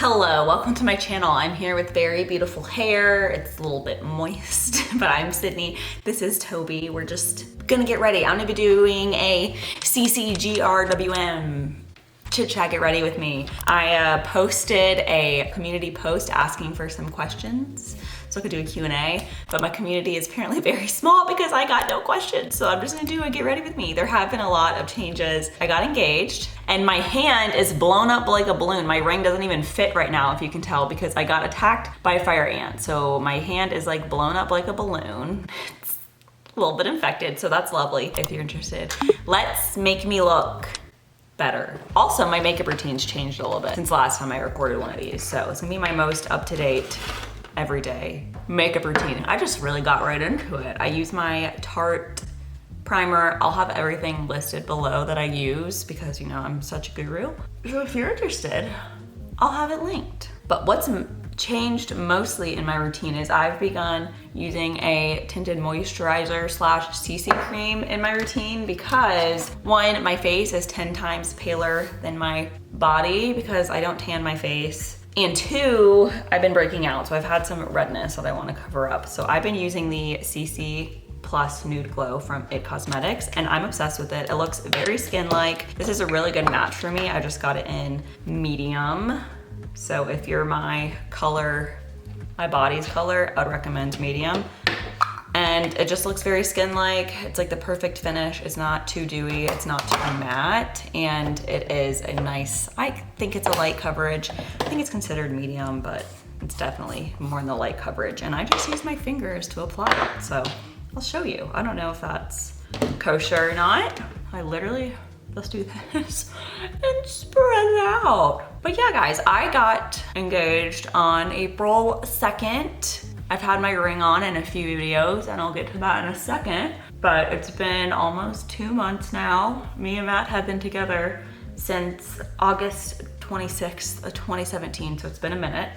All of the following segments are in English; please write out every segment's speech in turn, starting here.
Hello, welcome to my channel. I'm here with very beautiful hair. It's a little bit moist, but I'm Sydney. This is Toby. We're just gonna get ready. I'm gonna be doing a GRWM. Chit chat, get ready with me. I posted a community post asking for some questions so I could do a Q&A, but my community is apparently very small because I got no questions. So I'm just gonna do a get ready with me. There have been a lot of changes. I got engaged and my hand is blown up like a balloon. My ring doesn't even fit right now, if you can tell, because I got attacked by a fire ant. So my hand is like blown up like a balloon. It's a little bit infected, so that's lovely if you're interested. Let's make me look better. Also, my makeup routine's changed a little bit since the last time I recorded one of these. So it's gonna be my most up-to-date everyday makeup routine. I just really got right into it. I use my Tarte primer. I'll have everything listed below that I use because, you know, I'm such a guru. So if you're interested, I'll have it linked. But what's changed mostly in my routine is I've begun using a tinted moisturizer slash CC cream in my routine because one, my face is 10 times paler than my body because I don't tan my face. And two, I've been breaking out. So I've had some redness that I want to cover up. So I've been using the CC Plus Nude Glow from IT Cosmetics and I'm obsessed with it. It looks very skin-like. This is a really good match for me. I just got it in medium. So if you're my color, my body's color, I'd recommend medium. And it just looks very skin-like. It's like the perfect finish. It's not too dewy, it's not too matte, and it is a nice, I think it's a light coverage. I think it's considered medium, but it's definitely more in the light coverage. And I just use my fingers to apply it. So I'll show you. I don't know if that's kosher or not. I literally just do this and spread it out. But yeah, guys, I got engaged on April 2nd. I've had my ring on in a few videos and I'll get to that in a second, but it's been almost 2 months now. Me and Matt have been together since August 26th of 2017, so it's been a minute.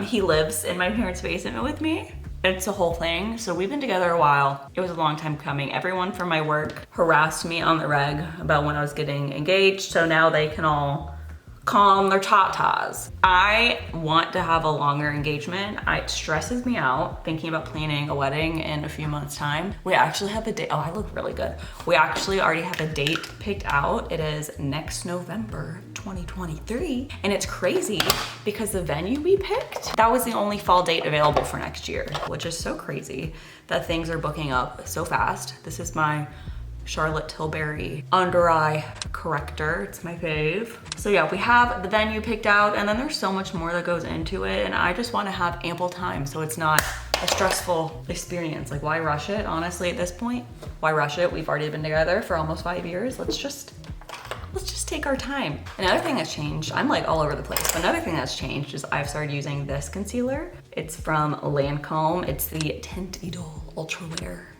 He lives in my parents' basement with me. It's a whole thing. So we've been together a while. It was a long time coming. Everyone from my work harassed me on the reg about when I was getting engaged, so now they can all calm their tatas. I want to have a longer engagement. It stresses me out thinking about planning a wedding in a few months' time. We actually have a date. Oh, I look really good. We actually already have a date picked out. It is next November 2023. And it's crazy because the venue we picked, that was the only fall date available for next year, which is so crazy that things are booking up so fast. This is my Charlotte Tilbury under eye corrector. It's my fave. So yeah, we have the venue picked out and then there's so much more that goes into it and I just want to have ample time so it's not a stressful experience. Like, why rush it? Honestly, at this point, why rush it? We've already been together for almost 5 years. Let's just take our time. Another thing that's changed, I'm like all over the place. Another thing that's changed is I've started using this concealer. It's from Lancome. It's the Tint Idole Ultra Wear.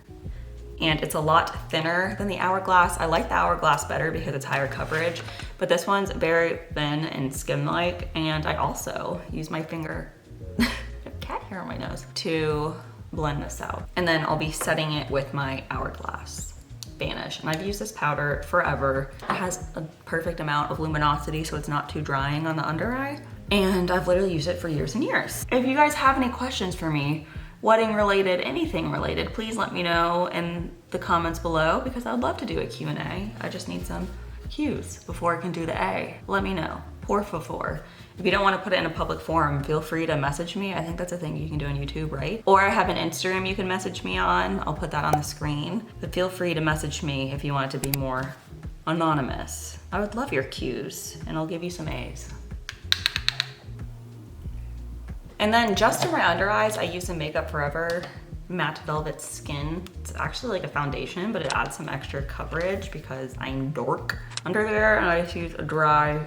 And it's a lot thinner than the Hourglass. I like the Hourglass better because it's higher coverage, but this one's very thin and skin-like, and I also use my finger, I have cat hair on my nose, to blend this out. And then I'll be setting it with my Hourglass Vanish. And I've used this powder forever. It has a perfect amount of luminosity, so it's not too drying on the under eye. And I've literally used it for years and years. If you guys have any questions for me, wedding related, anything related, please let me know in the comments below because I'd love to do a Q&A. I just need some Q's before I can do the A. Let me know, por favor. If you don't want to put it in a public forum, feel free to message me. I think that's a thing you can do on YouTube, right? Or I have an Instagram you can message me on. I'll put that on the screen. But feel free to message me if you want it to be more anonymous. I would love your Q's and I'll give you some A's. And then just in my under eyes, I use the Makeup Forever Matte Velvet Skin. It's actually like a foundation, but it adds some extra coverage because I'm dark under there. And I just use a dry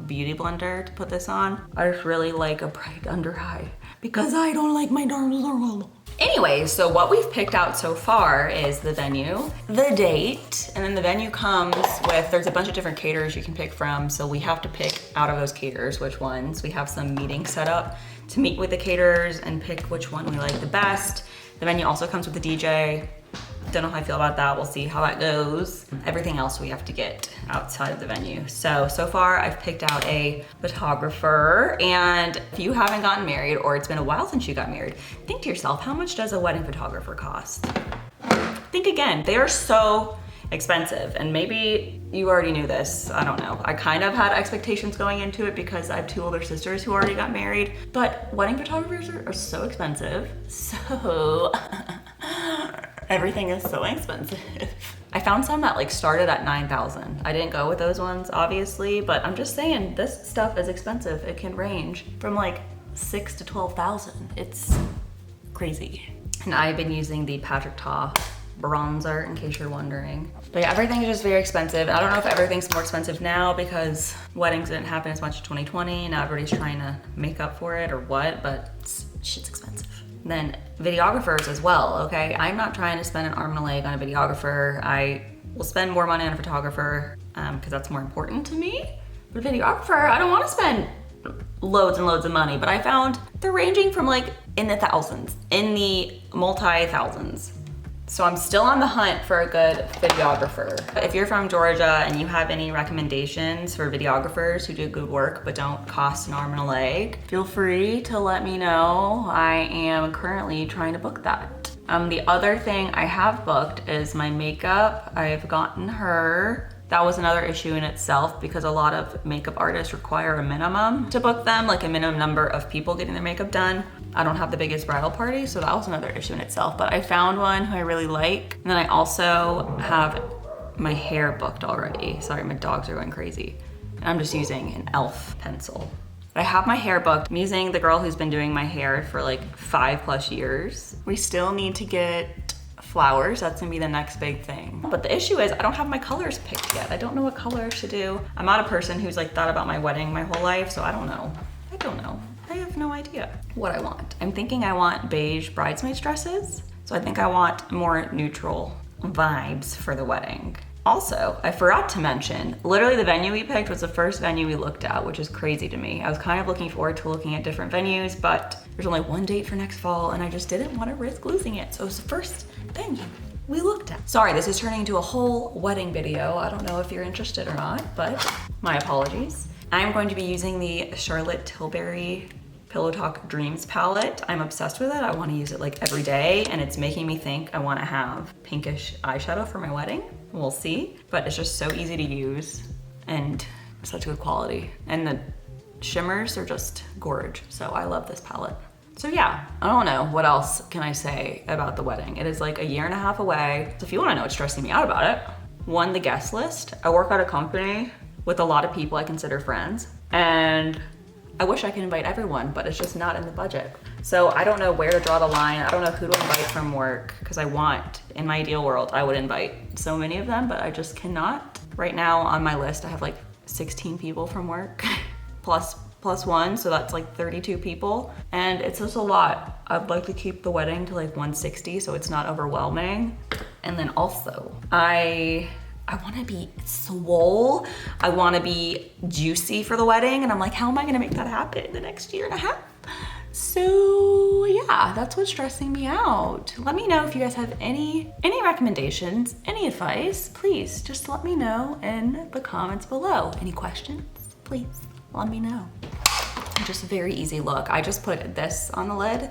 beauty blender to put this on. I just really like a bright under eye because I don't like my dark circle. Anyway, so what we've picked out so far is the venue, the date, and then the venue comes with, there's a bunch of different caterers you can pick from. So we have to pick out of those caterers which ones. We have some meetings set up to meet with the caterers and pick which one we like the best. The venue also comes with a DJ. Don't know how I feel about that. We'll see how that goes. Everything else we have to get outside of the venue. So far I've picked out a photographer, and if you haven't gotten married or it's been a while since you got married, think to yourself, how much does a wedding photographer cost? Think again. They are so expensive, and maybe you already knew this, I don't know. I kind of had expectations going into it because I have 2 older sisters who already got married, but wedding photographers are so expensive. So everything is so expensive. I found some that like started at $9,000. I didn't go with those ones, obviously, but I'm just saying this stuff is expensive. It can range from like $6,000 to $12,000. It's crazy. And I've been using the Patrick Ta bronzer, in case you're wondering. But yeah, everything is just very expensive. I don't know if everything's more expensive now because weddings didn't happen as much in 2020. Now everybody's trying to make up for it or what, but shit's expensive. Then videographers as well, okay? I'm not trying to spend an arm and a leg on a videographer. I will spend more money on a photographer because that's more important to me. But a videographer, I don't want to spend loads and loads of money, but I found they're ranging from like in the thousands, in the multi-thousands. So I'm still on the hunt for a good videographer. If you're from Georgia and you have any recommendations for videographers who do good work but don't cost an arm and a leg, feel free to let me know. I am currently trying to book that. The other thing I have booked is my makeup. I've gotten her. That was another issue in itself because a lot of makeup artists require a minimum to book them, like a minimum number of people getting their makeup done. I don't have the biggest bridal party, so that was another issue in itself, but I found one who I really like. And then I also have my hair booked already. Sorry, my dogs are going crazy. And I'm just using an e.l.f. pencil. But I have my hair booked. I'm using the girl who's been doing my hair for like 5+ years. We still need to get flowers. That's gonna be the next big thing. But the issue is I don't have my colors picked yet. I don't know what colors to do. I'm not a person who's like thought about my wedding my whole life, so I don't know. I have no idea what I want. I'm thinking I want beige bridesmaids dresses. So I think I want more neutral vibes for the wedding. Also, I forgot to mention, literally the venue we picked was the first venue we looked at, which is crazy to me. I was kind of looking forward to looking at different venues, but there's only one date for next fall and I just didn't want to risk losing it. So it was the first venue we looked at. Sorry, this is turning into a whole wedding video. I don't know if you're interested or not, but my apologies. I'm going to be using the Charlotte Tilbury Pillow Talk Dreams palette. I'm obsessed with it. I want to use it like every day, and it's making me think I want to have pinkish eyeshadow for my wedding. We'll see, but it's just so easy to use and such good quality. And the shimmers are just gorge, so I love this palette. So yeah, I don't know, what else can I say about the wedding? It is like 1.5 years away. So if you want to know what's stressing me out about it, 1, the guest list. I work at a company with a lot of people I consider friends, and I wish I could invite everyone, but it's just not in the budget. So I don't know where to draw the line. I don't know who to invite from work, because in my ideal world, I would invite so many of them, but I just cannot. Right now on my list, I have like 16 people from work, plus 1, so that's like 32 people. And it's just a lot. I'd like to keep the wedding to like 160 so it's not overwhelming. And then also, I want to be swole. I want to be juicy for the wedding. And I'm like, how am I going to make that happen in the next 1.5 years? So yeah, that's what's stressing me out. Let me know if you guys have any recommendations, any advice. Please just let me know in the comments below. Any questions? Please let me know. Just a very easy look. I just put this on the lid,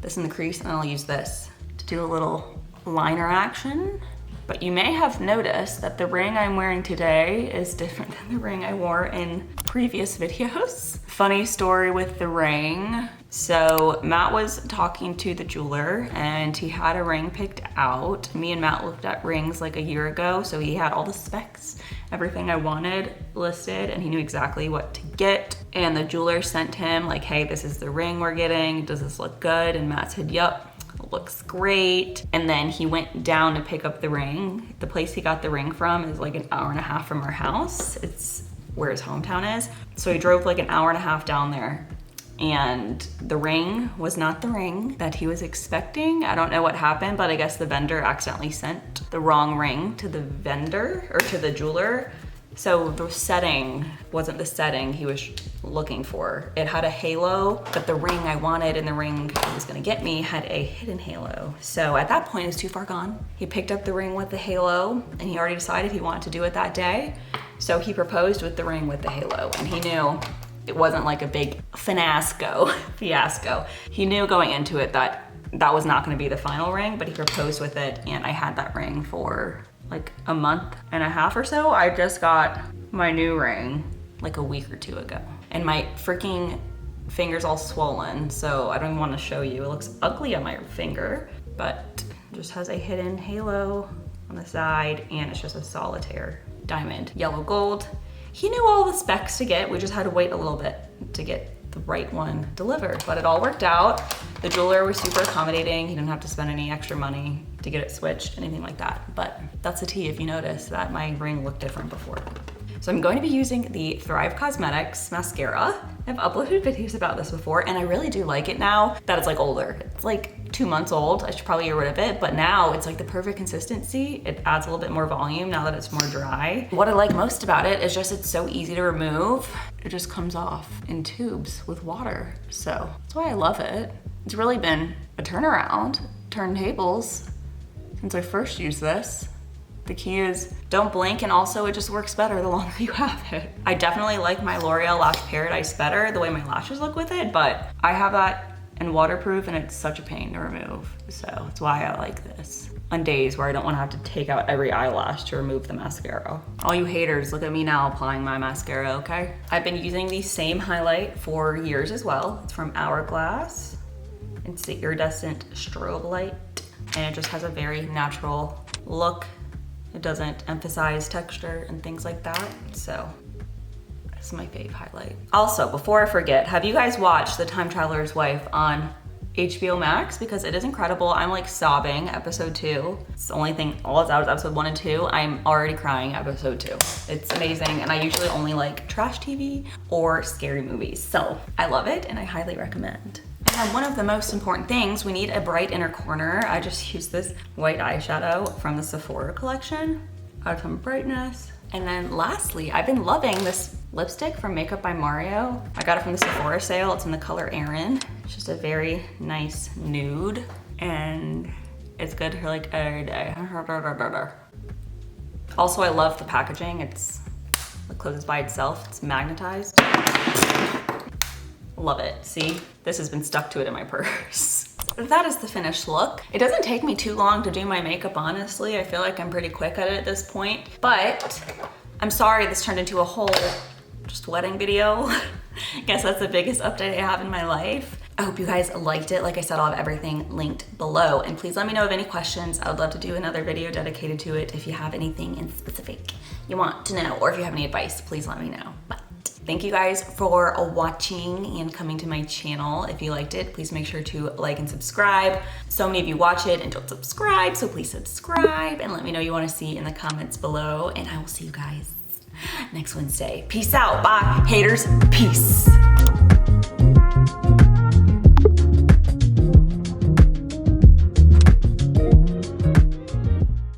this in the crease, and I'll use this to do a little liner action. But you may have noticed that the ring I'm wearing today is different than the ring I wore in previous videos. Funny story with the ring. So Matt was talking to the jeweler and he had a ring picked out. Me and Matt looked at rings like 1 year ago, so he had all the specs, everything I wanted listed, and he knew exactly what to get. And the jeweler sent him like, hey, this is the ring we're getting. Does this look good? And Matt said, yup. Looks great. And then he went down to pick up the ring. The place he got the ring from is like 1.5 hours from our house. It's where his hometown is. So he drove like 1.5 hours down there, and the ring was not the ring that he was expecting. I don't know what happened, but I guess the vendor accidentally sent the wrong ring to the vendor or to the jeweler, So the setting wasn't the setting he was looking for. It had a halo, but the ring I wanted and the ring he was gonna get me had a hidden halo. So at that point, it was too far gone. He picked up the ring with the halo and he already decided he wanted to do it that day. So he proposed with the ring with the halo, and he knew it wasn't like a big fiasco. He knew going into it that that was not gonna be the final ring, but he proposed with it, and I had that ring for like a month and a half or so. I just got my new ring like a week or two ago, and my freaking finger's all swollen, so I don't even want to show you. It looks ugly on my finger, but it just has a hidden halo on the side, and it's just a solitaire diamond, yellow gold. He knew all the specs to get. We just had to wait a little bit to get the right one delivered, but it all worked out. The jeweler was super accommodating. He didn't have to spend any extra money to get it switched, anything like that. But that's the tea if you notice that my ring looked different before. So I'm going to be using the Thrive Cosmetics mascara. I've uploaded videos about this before, and I really do like it now that it's like older. It's like 2 months old. I should probably get rid of it, but now it's like the perfect consistency. It adds a little bit more volume now that it's more dry. What I like most about it is just it's so easy to remove. It just comes off in tubes with water. So that's why I love it. It's really been a turnaround, turntables since I first used this. The key is don't blink, and also it just works better the longer you have it. I definitely like my L'Oreal Lash Paradise better, the way my lashes look with it, but I have that in waterproof and it's such a pain to remove. So that's why I like this on days where I don't want to have to take out every eyelash to remove the mascara. All you haters, look at me now applying my mascara, okay? I've been using the same highlight for years as well. It's from Hourglass. It's the iridescent strobe light, and it just has a very natural look. It doesn't emphasize texture and things like that. So that's my fave highlight. Also, before I forget, have you guys watched The Time Traveler's Wife on HBO Max? Because it is incredible. I'm like sobbing episode 2. It's the only thing, all it's out is episode 1 and 2. I'm already crying episode 2. It's amazing. And I usually only like trash TV or scary movies. So I love it and I highly recommend. And one of the most important things, we need a bright inner corner. I just used this white eyeshadow from the Sephora collection. Add some brightness. And then lastly, I've been loving this lipstick from Makeup by Mario. I got it from the Sephora sale. It's in the color Erin. It's just a very nice nude, and it's good for like every day. Also, I love the packaging. It closes by itself. It's magnetized. Love it. See, this has been stuck to it in my purse. That is the finished look. It doesn't take me too long to do my makeup, honestly. I feel like I'm pretty quick at it at this point, but I'm sorry this turned into a whole just wedding video. I guess that's the biggest update I have in my life. I hope you guys liked it. Like I said, I'll have everything linked below, and please let me know of any questions. I would love to do another video dedicated to it. If you have anything in specific you want to know, or if you have any advice, please let me know. But thank you guys for watching and coming to my channel. If you liked it, please make sure to like and subscribe. So many of you watch it and don't subscribe, so please subscribe and let me know what you want to see in the comments below, and I will see you guys next Wednesday. Peace out. Bye. Haters, peace.